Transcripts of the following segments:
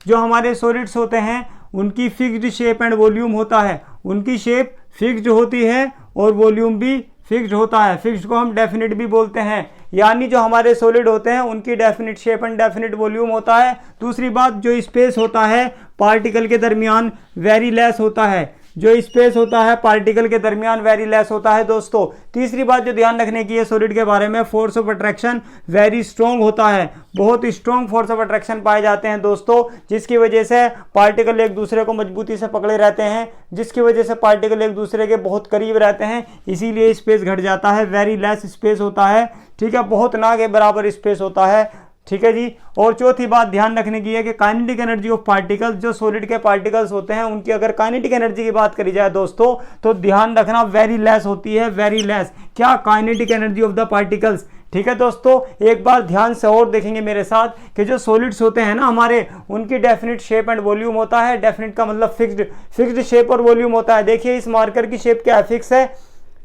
जो हमारे सॉलिड्स होते हैं उनकी फिक्स्ड शेप एंड वॉल्यूम होता है, उनकी शेप फिक्स्ड होती है और वॉल्यूम भी फिक्स्ड होता है। फिक्स्ड को हम डेफिनिट भी बोलते हैं, यानी जो हमारे सॉलिड होते हैं उनकी definite shape and definite volume होता है। दूसरी बात, जो स्पेस होता है पार्टिकल के दरमियान वेरी लेस होता है, जो स्पेस होता है पार्टिकल के दरमियान वेरी लेस होता है दोस्तों। तीसरी बात जो ध्यान रखने की है सॉलिड के बारे में, force of attraction very strong होता है, बहुत स्ट्रॉन्ग फोर्स ऑफ अट्रैक्शन पाए जाते हैं दोस्तों, जिसकी वजह से पार्टिकल एक दूसरे को मजबूती से पकड़े रहते हैं, जिसकी वजह से पार्टिकल एक दूसरे के बहुत करीब रहते हैं, इसीलिए स्पेस घट जाता है, वेरी लेस स्पेस होता है, ठीक है, बहुत ना के बराबर स्पेस होता है, ठीक है जी। और चौथी बात ध्यान रखने की है कि काइनेटिक एनर्जी ऑफ पार्टिकल्स, जो सॉलिड के पार्टिकल्स होते हैं उनकी अगर काइनेटिक एनर्जी की बात करी जाए दोस्तों तो ध्यान रखना वेरी लेस होती है, वेरी लेस। क्या? Kinetic energy of the particles, ठीक है दोस्तों। एक बार ध्यान से और देखेंगे मेरे साथ कि जो सॉलिड्स होते हैं ना हमारे, उनकी डेफिनिट शेप एंड वॉल्यूम होता है। डेफिनिट का मतलब फिक्स्ड शेप और वॉल्यूम होता है। देखिए इस मार्कर की शेप क्या है? फिक्स है,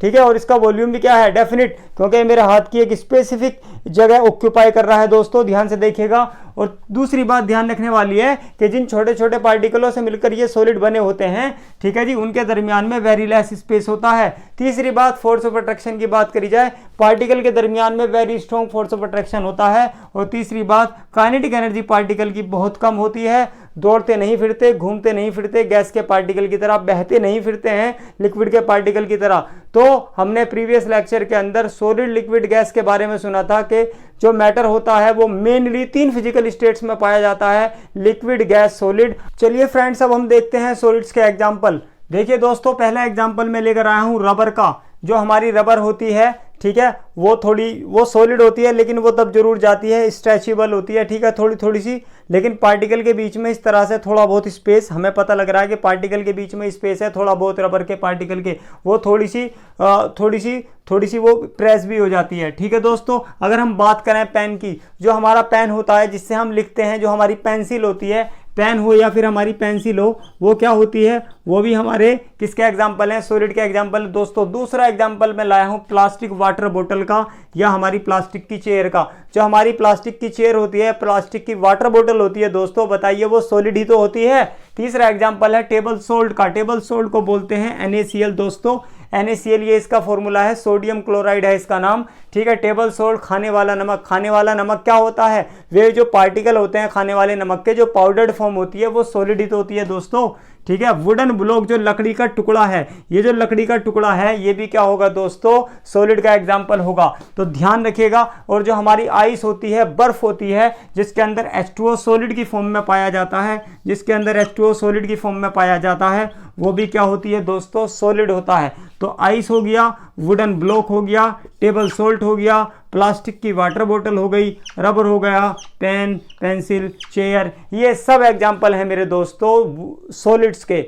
ठीक है, और इसका वॉल्यूम भी क्या है? डेफिनिट, क्योंकि मेरे हाथ की एक स्पेसिफिक जगह ऑक्यूपाई कर रहा है दोस्तों, ध्यान से देखिएगा। और दूसरी बात ध्यान रखने वाली है कि जिन छोटे छोटे पार्टिकलों से मिलकर ये सॉलिड बने होते हैं, ठीक है जी, उनके दरमियान में वेरी लेस स्पेस होता है। तीसरी बात, फोर्स ऑफ अट्रैक्शन की बात करी जाए, पार्टिकल के दरमियान में very strong force of attraction होता है। और तीसरी बात, काइनेटिक एनर्जी पार्टिकल की बहुत कम होती है, दौड़ते नहीं फिरते, घूमते नहीं फिरते, गैस के पार्टिकल की तरह बहते नहीं फिरते हैं, लिक्विड के पार्टिकल की तरह। तो हमने प्रीवियस लेक्चर के अंदर सॉलिड, लिक्विड, गैस के बारे में सुना था कि जो मैटर होता है वो मेनली 3 फिजिकल स्टेट्स में पाया जाता है, लिक्विड, गैस, सॉलिड। चलिए फ्रेंड्स, अब हम देखते हैं सॉलिड्स के एग्जाम्पल। देखिए दोस्तों, पहला एग्जाम्पल मैं लेकर आया हूं रबर का। जो हमारी रबर होती है, ठीक है, वो सॉलिड होती है, लेकिन वो तब जरूर जाती है, स्ट्रेचेबल होती है, ठीक है, थोड़ी सी, लेकिन पार्टिकल के बीच में इस तरह से थोड़ा बहुत स्पेस हमें पता लग रहा है कि पार्टिकल के बीच में स्पेस है थोड़ा बहुत, रबर के पार्टिकल के, वो थोड़ी सी वो प्रेस भी हो जाती है, ठीक है दोस्तों। अगर हम बात करें पेन की, जो हमारा पेन होता है जिससे हम लिखते हैं, जो हमारी पेंसिल होती है, पेन हो या फिर हमारी पेंसिल हो, वो क्या होती है? वो भी हमारे किसके एग्जाम्पल हैं? सॉलिड के एग्जाम्पल दोस्तों। दूसरा एग्जाम्पल मैं लाया हूं प्लास्टिक वाटर बोतल का या हमारी प्लास्टिक की चेयर का। जो हमारी प्लास्टिक की चेयर होती है, प्लास्टिक की वाटर बोतल होती है दोस्तों, बताइए वो सॉलिड ही तो होती है। तीसरा एग्जाम्पल है टेबल सोल्ट का। टेबल सोल्ट को बोलते हैं NaCl दोस्तों, NaCl ये इसका फॉर्मूला है, सोडियम क्लोराइड है इसका नाम, ठीक है। टेबल सोल्ट, खाने वाला नमक। खाने वाला नमक क्या होता है? वे जो पार्टिकल होते हैं खाने वाले नमक के, जो पाउडर्ड फॉर्म होती है वो सॉलिड ही तो होती है दोस्तों, ठीक है। वुडन ब्लॉक, जो लकड़ी का टुकड़ा है, ये जो लकड़ी का टुकड़ा है ये भी क्या होगा दोस्तों? सॉलिड का एग्जाम्पल होगा, तो ध्यान रखिएगा। और जो हमारी आइस होती है, बर्फ होती है, जिसके अंदर H2O सॉलिड की फॉर्म में पाया जाता है, जिसके अंदर H2O सॉलिड की फॉर्म में पाया जाता है, वो भी क्या होती है दोस्तों? सॉलिड होता है। तो आइस हो गया, वुडन ब्लॉक हो गया, टेबल सोल्ट हो गया, प्लास्टिक की वाटर बोतल हो गई, रबर हो गया, पेन, पेंसिल, चेयर, ये सब एग्जाम्पल हैं मेरे दोस्तों सॉलिड्स के।